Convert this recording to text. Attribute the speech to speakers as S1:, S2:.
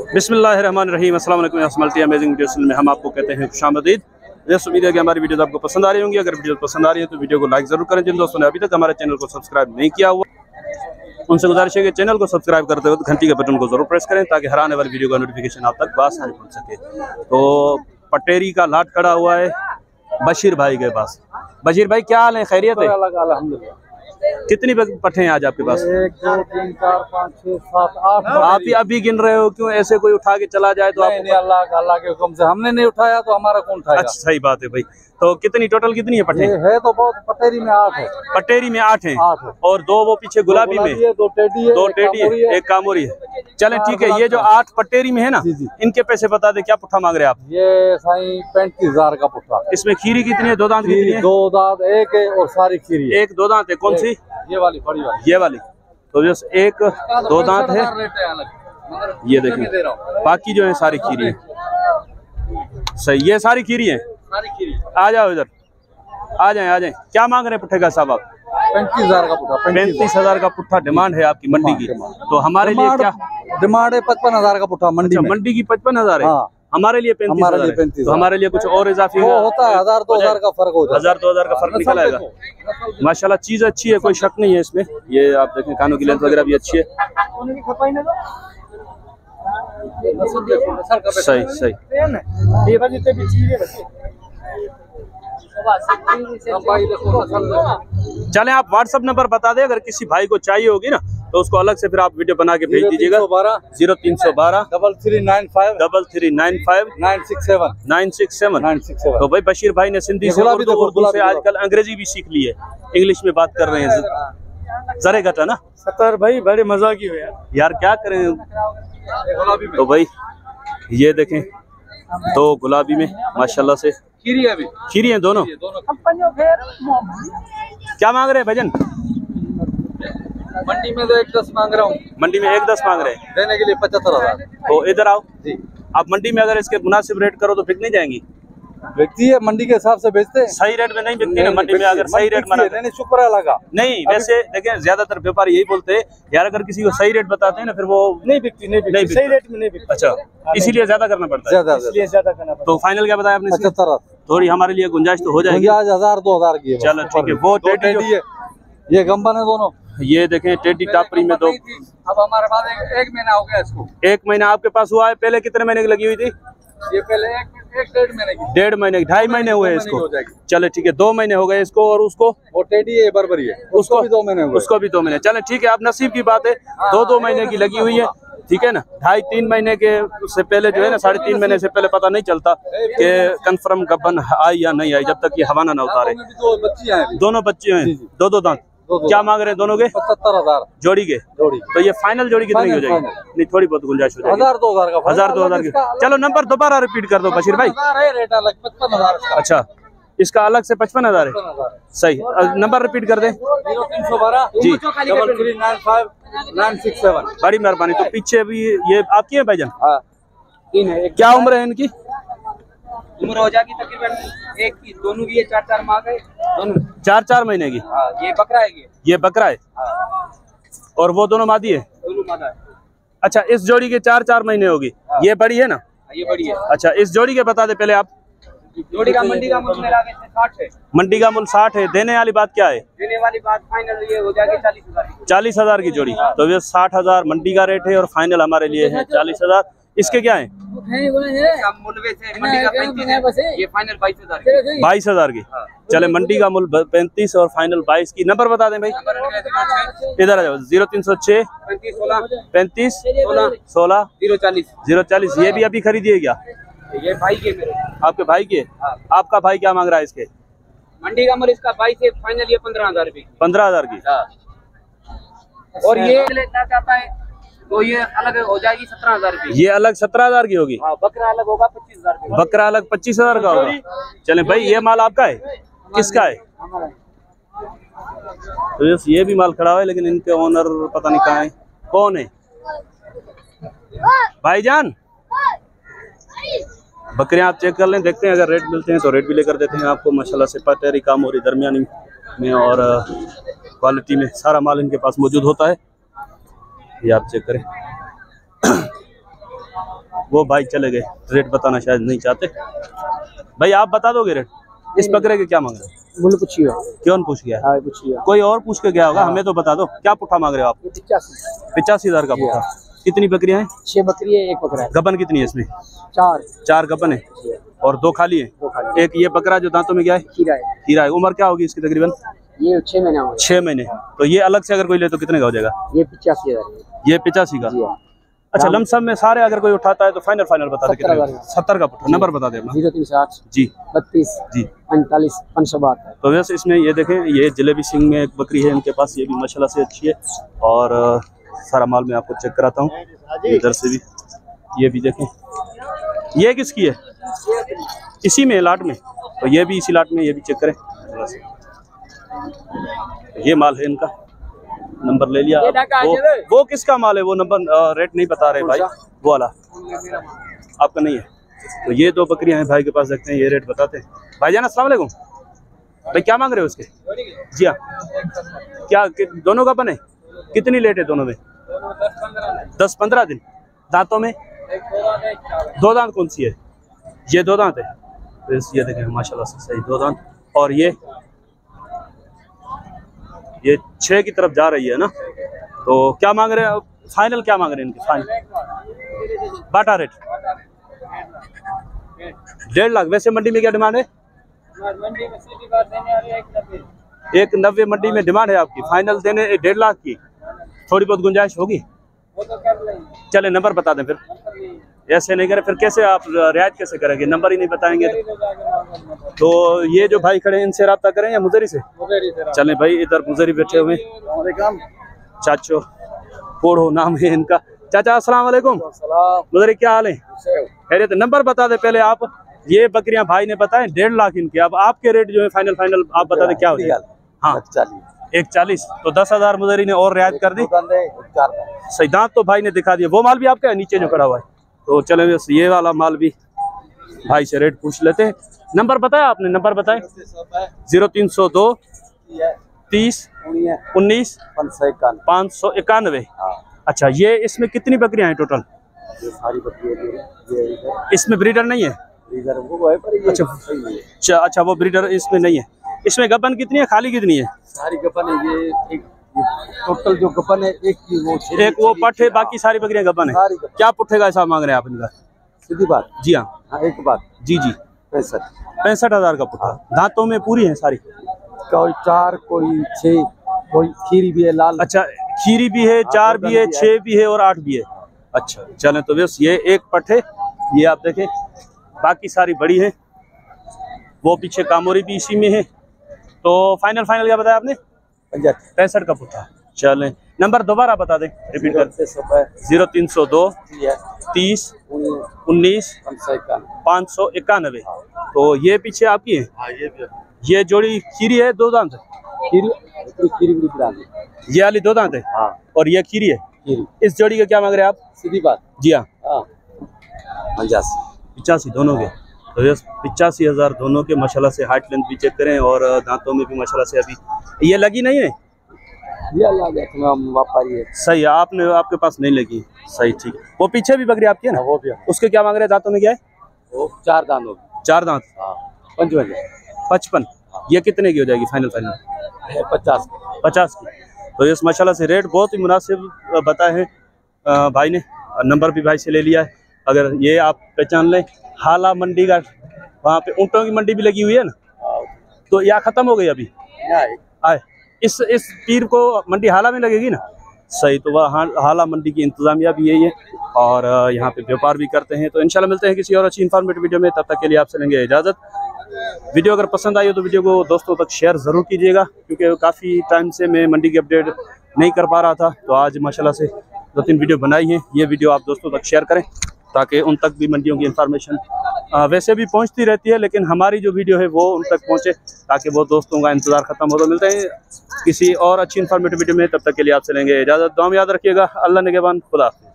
S1: बिस्मिल्लाहिर्रहमानिर्रहीम। अस्सलाम वालेकुम। मल्टी अमेजिंग वीडियोस में हम आपको कहते हैं खुशामदीद। यस, उम्मीद है कि हमारी वीडियोस आपको पसंद आ रही होंगी। अगर वीडियो पसंद आ रही है तो वीडियो को लाइक जरूर करें। जिन दोस्तों ने अभी तक हमारे चैनल को सब्सक्राइब नहीं किया हुआ उनसे गुजारिश है कि चैनल को सब्सक्राइब करते वक्त घंटी के बटन को जरूर प्रेस करें ताकि हर आने वाली वीडियो का नोटिफिकेशन आप तक बासानी पहुंच सके। तो पटेरी का लाट खड़ा हुआ है बशीर भाई के पास। बशीर भाई, क्या हाल है? खैरियत है?
S2: अल्हम्दुलिल्लाह।
S1: कितनी पट्ठे हैं आज आपके पास?
S2: 1 2 3 4 5 6 7 8।
S1: आप ही अभी गिन रहे हो? क्यों ऐसे कोई उठा के चला जाए तो
S2: नहीं, अल्लाह के हुक्म से हमने नहीं उठाया तो हमारा कौन उठाएगा।
S1: अच्छा, सही बात है भाई। तो कितनी टोटल कितनी है पट्टे?
S2: है तो बहुत, पटेरी में 8 है।
S1: पटेरी में 8 है
S2: 8 है।
S1: और 2 वो पीछे गुलाबी में,
S2: 2 टेडी है,
S1: 2 टेडी है, 1 कामोरी है। चलें ठीक है। ये जो 8 पटेरी में है ना, इनके पैसे बता दे। क्या पुट्ठा मांग रहे हैं आप?
S2: ये साईं 35,000 का पुट्ठा।
S1: इसमें खीरी कितनी है? 2 दांत कितनी है?
S2: 2 दांत, 1 है और सारी खीरी है।
S1: 1 2 दांत है। कौन सी?
S2: ये वाली, बड़ी वाली।
S1: ये वाली। तो जस 1 2 दांत है। ये देखिए, बाकी जो है सारी खीरी है। सही, ये सारी खीरी है। आ जाओ इधर, आ जाए। क्या मांग रहे हैं पुट्ठे का साहब आप?
S2: 35,000 का पुट्ठा।
S1: 35,000 का पुट्ठा डिमांड है आपकी मंडी की। तो हमारे लिए क्या
S2: डिमांड है? 55,000 का पुट्ठा मंडी में।
S1: मंडी की 55,000 है। हमारे लिए 35,000। तो हमारे लिए कुछ और इजाफी
S2: होता है, 1000-2000 का फर्क हो जाता है।
S1: 1000-2000 का फर्क निकल आएगा। माशाल्लाह चीज अच्छी है, कोई शक नहीं है इसमें। ये आप देखें, कानों की लेंथ वगैरह भी अच्छी है। सही। चलें, आप व्हाट्सएप नंबर बता दें। अगर किसी भाई को चाहिए होगी ना तो उसको अलग से फिर आप वीडियो बना के भेज दीजिएगा। 0312 3395 967। तो भाई बशीर भाई ने सिंधी से उर्दू से आजकल अंग्रेजी भी सीख ली है, इंग्लिश में बात कर रहे हैं। जरे घटा ना
S2: सत्तर भाई, बड़े मजा की हो
S1: यार, क्या करें। तो भाई ये देखें, 2 गुलाबी में माशाल्लाह से खीरी हैं दोनों। क्या मांग रहे हैं भजन?
S2: मंडी में तो 110 मांग रहा हूँ।
S1: मंडी में 110 मांग रहे हैं,
S2: देने के लिए 75,000।
S1: तो इधर आओ
S2: जी।
S1: आप मंडी में अगर इसके मुनासिब रेट करो तो बिक नहीं जाएंगी?
S2: बिकती है, मंडी के हिसाब से बेचते हैं।
S1: सही रेट में नहीं बिकती ना मंडी में। अगर सही रेट माना
S2: नहीं, शुक्र लगा नहीं।
S1: वैसे देखें, ज्यादातर व्यापारी यही बोलते हैं यार, अगर किसी को सही रेट बताते हैं ना फिर वो नहीं बिकती। सही रेट में नहीं बिकती। अच्छा, इसीलिए ज्यादा करना पड़ता है।
S2: ज्यादा करना।
S1: तो फाइनल क्या बताया आपने?
S2: 75।
S1: थोड़ी हमारे लिए गुंजाइश तो हो जाएगी।
S2: 1000-2000 की।
S1: चलो ठीक है। वो टेडी
S2: है, ये गंबन है दोनों।
S1: ये देखें, टेडी टापरी में 2।
S2: अब हमारे पास 1 महीना हो गया इसको।
S1: 1 महीना आपके पास हुआ है? पहले कितने महीने की लगी हुई थी?
S2: ये पहले 1-1.5 महीने की।
S1: 1.5 महीने, 2.5 महीने हुए इसको। चले ठीक है, 2 महीने हो गए इसको। और उसको?
S2: वो टेडी है, बर्बरी है, उसको भी 2 महीने हुए।
S1: उसको भी 2 महीने। चले ठीक है, आप नसीब की बात है। 2-2 महीने की लगी हुई है, ठीक है ना। 2.5-3 महीने के से पहले जो है ना, 3.5 महीने से पहले पता नहीं चलता कि कंफर्म गबन आई या नहीं आई, जब तक ये हवाना ना उतारे। दोनों बच्चे हैं, 2-2 दांत। क्या मांग रहे हैं दोनों के? 75,000 जोड़ी के। तो ये फाइनल जोड़ी कितनी हो जाएगी? नहीं, थोड़ी बहुत गुंजाइश हो जाएगी। 1000-2000 की। चलो नंबर दोबारा रिपीट कर दो बशीर भाई।
S2: रेट अलग 55,000।
S1: अच्छा, इसका अलग से 55,000 है। सही, नंबर रिपीट कर दे।
S2: 0312
S1: जी
S2: 3395 967।
S1: बड़ी मेहरबानी। तो पीछे भी ये आपकी है भाईजान?
S2: हाँ, 3 है।
S1: क्या उम्र है इनकी?
S3: उम्र हो जाएगी तकरीबन 1 की। दोनों की ये 4-4 माह गए, दोनों
S1: 4-4 महीने की।
S3: हाँ, ये बकरा है।
S1: ये बकरा है।
S3: हाँ।
S1: और वो दोनों मादी है?
S3: दोनों मादा है।
S1: अच्छा, इस जोड़ी के 4-4 महीने होगी। ये बड़ी है ना?
S3: ये बड़ी है।
S1: अच्छा, इस जोड़ी के बता दे पहले आप।
S3: जोड़ी का मंडी का मूल्य मेरा 60 है।
S1: मंडी का मूल्य 60 है। देने वाली बात क्या है?
S3: देने वाली बात फाइनल ये हो जाएगी 40,000 की।
S1: 40,000 की जोड़ी। तो ये 60,000 मंडी का रेट है और फाइनल हमारे लिए है 40,000। इसके क्या है?
S3: मूल्य से मंडी का 35 है, ये फाइनल 22,000 की।
S1: 22,000 की। चले, मंडी का मूल्य 35 और फाइनल 22 की। नंबर बता दें भाई। इधर आ जाओ। 0306 35 16 040। ये भी अभी खरीदिए क्या?
S3: ये भाई के मेरे।
S1: आपके भाई के? आपका भाई क्या मांग रहा है इसके?
S3: मंडी का मूल्य इसका 22 है, फाइनल ये 15,000 रुपए।
S1: 15,000 की।
S3: और ये लेना चाहता है तो ये अलग हो जाएगी 17,000 रुपए।
S1: ये अलग 17,000 की होगी।
S3: बकरा अलग होगा 25,000 रुपए।
S1: बकरा अलग 25,000 का होगा। चले भाई, ये माल आपका है? किसका है? तो ये भी माल खड़ा हुआ है, लेकिन इनके ओनर पता नहीं कहाँ है। कौन है भाईजान? बकरियां आप चेक कर लें, देखते हैं अगर रेट मिलते हैं तो रेट भी लेकर देते हैं आपको। माशाल्लाह से पटेरी काम हो रही दरमियानी में और क्वालिटी में सारा माल इनके पास मौजूद होता है। ये आप चेक करें। वो भाई चले गए, रेट बताना शायद नहीं चाहते। भाई आप बता दोगे रेट इस बकरे के क्या मांग रहे हो?
S2: बोलो पूछिए।
S1: कौन पूछ गया?
S2: हाँ पूछिए।
S1: कोई और पूछ के गया होगा, हमें तो बता दो क्या पुट्ठा मांग रहे हो आप? 85,000 का पुट्ठा। कितनी बकरियां हैं?
S2: 6 बकरी है, 1 बकरा है।
S1: गबन कितनी है इसमें?
S2: 4
S1: गबन है और 2 खाली है। एक ये बकरा जो दांतों में क्या है? हीरा है। उम्र क्या होगी इसकी तकरीबन?
S2: ये 6 महीने हो गए।
S1: 6 महीने। तो ये अलग से अगर कोई ले तो कितने का हो जाएगा?
S2: ये 85,000।
S1: ये 85 का। अच्छा लमसम में सारे अगर कोई उठाता है तो फाइनल बता दे कितने? 70 का पुट्ठा। नंबर बता दे अपना।
S2: 0308
S1: जी
S2: 32
S1: जी
S2: 45 572।
S1: तो वैसे इसमें ये देखें, ये जलेबी सिंह में एक बकरी है इनके पास, ये भी माशाल्लाह से अच्छी है। और सारा माल मैं आपको चेक कराता हूँ इधर से भी। ये भी देखें, ये किसकी है? इसी में लाट में, तो ये भी इसी लाट में, ये भी चेक करें। ये माल है इनका, नंबर ले लिया। वो किसका माल है? वो नंबर रेट नहीं बता रहे भाई, वो वाला आपका नहीं है। तो ये 2 बकरियां हैं भाई के पास, देखते हैं ये रेट बताते हैं। भाईजान अस्सलाम वालेकुम। भाई क्या मांग रहे हो उसके? जी हाँ, क्या दोनों का बने? कितनी लेट है दोनों में? 10-15 दिन। दांतों में 2 दांत कौन सी है? ये 2 दांत है। तो ये देखें माशाल्लाह से सही 2 दांत। और ये 6 की तरफ जा रही है ना। तो क्या मांग रहे हैं फाइनल? क्या मांग रहे हैं इनके फाइनल? बाटा रेट 1.5 लाख। वैसे मंडी में क्या डिमांड है? 190 मंडी में डिमांड है आपकी, फाइनल देने 1.5 लाख की। थोड़ी बहुत गुंजाइश होगी? चले नंबर बता दें फिर। ऐसे नहीं करें फिर, कैसे आप रियायत कैसे करेंगे? नंबर ही नहीं बताएंगे तो ये जो भाई खड़े हैं इनसे रब्ता करें या मुजरी से? चलें भाई, इधर मुजरी बैठे हुए चाचो पोड़ो नाम है इनका। चाचा अस्सलाम वालेकुम। मुजरी क्या हाल है? खैरियत। नंबर बता दे पहले आप। ये बकरियां भाई ने बताए 1.5 लाख इनके। अब आपके रेट जो है फाइनल आप बता दें क्या हो जाएगा? हाँ 140। तो 10,000 मुजरी ने और रियायत कर दी। सही दांत तो भाई ने दिखा दिया। वो माल भी आपका है नीचे जो खड़ा हुआ है? तो चले बस ये वाला माल भी भाई से रेट पूछ लेते हैं। नंबर बताया आपने? नंबर बताए। 0302 30 19 591। अच्छा ये इसमें कितनी बकरियां हैं टोटल?
S2: सारी बकरियां
S1: इसमें ब्रीडर नहीं है? अच्छा वो ब्रीडर इसमें नहीं है। इसमें गबन कितनी है, खाली कितनी है?
S2: सारी गबन है। ये टोटल जो गबन है एक
S1: वो पठ है, बाकी सारी बकरियां गबन है। क्या पुट्ठे का हिसाब मांग रहे हैं आप इनका?
S2: सीधी बात।
S1: जी हाँ
S2: एक बात।
S1: जी 65,000 का पुट्ठा। दांतों में पूरी है सारी?
S2: कोई 4 कोई 6 कोई खीरी भी है लाल।
S1: अच्छा खीरी भी है, 4 भी है, 6 भी है और 8 भी है। अच्छा चलें तो बस ये एक पठ है, ये आप देखें। बाकी सारी बड़ी है। वो पीछे कामोरी भी इसी में है। तो फाइनल क्या बताया आपने? 65 का पुट्ठा। चलें नंबर दोबारा बता दें, रिपीट कर। 0302 30 19 591। तो ये पीछे आपकी है? ये जोड़ी खीरी है, 2 दांत है? ये वाली 2 दांत है और ये खीरी है। इस जोड़ी का क्या मांग रहे हैं आप?
S2: सीधी बात।
S1: जी हाँ
S2: 85
S1: दोनों के। तो ये 85,000 दोनों के। माशाल्लाह से हाइट लेंथ भी चेक करें और दांतों में भी माशाल्लाह से अभी ये लगी नहीं है।
S2: व्यापारी है।
S1: सही है, आपके पास नहीं लगी। सही ठीक है। वो पीछे भी बकरी आपकी है ना?
S2: वो भी है।
S1: उसके क्या मांग रहे हैं? दांतों में क्या है?
S2: वो 4 दांत हो।
S1: 4 दांत। 55। ये कितने की हो जाएगी फाइनल?
S2: 50
S1: की। तो ये माशाल्लाह से रेट बहुत ही मुनासिब बताए हैं भाई ने। नंबर भी भाई से ले लिया है। अगर ये आप पहचान लें, हाला मंडी का, वहाँ पे ऊँटों की मंडी भी लगी हुई है ना। तो या खत्म हो गई अभी? आए इस पीर को मंडी हाला में लगेगी ना। सही। तो वह हाला मंडी की इंतजामिया भी यही है और यहाँ पे व्यापार भी करते हैं। तो इंशाल्लाह मिलते हैं किसी और अच्छी इन्फॉर्मेटिव वीडियो में। तब तक के लिए आपसे लेंगे इजाज़त। वीडियो अगर पसंद आई हो तो वीडियो को दोस्तों तक शेयर ज़रूर कीजिएगा, क्योंकि काफ़ी टाइम से मैं मंडी की अपडेट नहीं कर पा रहा था। तो आज माशाल्लाह से 2-3 वीडियो बनाई हैं। ये वीडियो आप दोस्तों तक शेयर करें ताकि उन तक भी मंडियों की इन्फॉर्मेशन वैसे भी पहुंचती रहती है, लेकिन हमारी जो वीडियो है वो उन तक पहुंचे ताकि वो दोस्तों का इंतज़ार ख़त्म हो। तो मिलते हैं किसी और अच्छी इन्फॉर्मेटिव वीडियो में। तब तक के लिए आपसे लेंगे इजाज़त। दुआ में याद रखिएगा। अल्लाह निगहबान। खुदा हाफ़िज़।